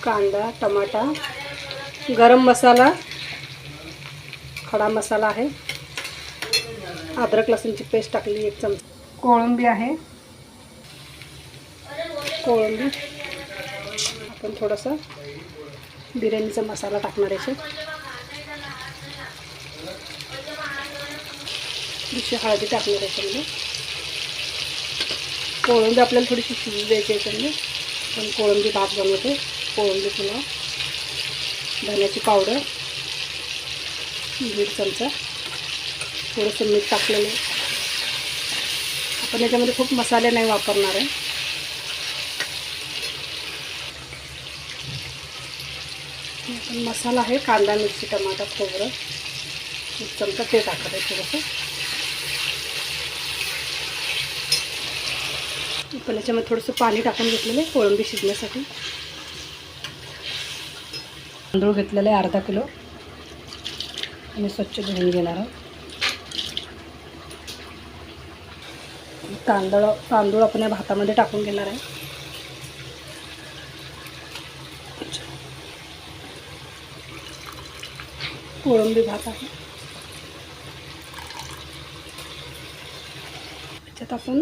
कांदा, टमाटा, गरम मसाला, खडा मसाला आहे, अद्रक लसूणची पेस्ट टाकली 1 चमचा, कोळंबी आहे, कोळंबी आपण थोडासा बिर्याणीचा मसाला टाकणार आहे, थोडीशी हळदी टाकणार याच्यामध्ये. कोळंबी आपल्याला थोडीशी शिजू द्यायची याच्यामध्ये. पण कोळंबी भात बनवते, कोळंबी पुलाव, धन्याची पावडर 1.5 चमचा, थोडंसं मीठ टाकलेलं आहे. आपण याच्यामध्ये खूप मसाले नाही वापरणार आहे. पण मसाला आहे कांदा, मिरची, टमाटा, खोबरं 1 चमचा ते टाकत आहे थोडंसं. पण याच्यामध्ये थोडंसं पाणी टाकून घेतलेलं आहे कोळंबी शिजण्यासाठी. तांदूळ घेतलेले आहे अर्धा किलो आणि स्वच्छ धुवून घेणार आहोत. तांदूळ आपण या भातामध्ये टाकून घेणार आहे. कोळंबी भात आहे, त्याच्यात आपण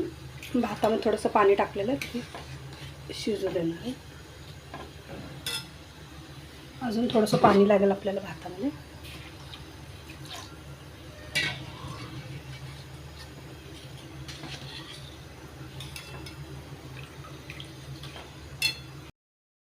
भातामध्ये थोडंसं पाणी टाकलेलं आहे, शिजू देणार आहे. अजून थोडंसं पाणी लागेल आपल्याला भातामध्ये.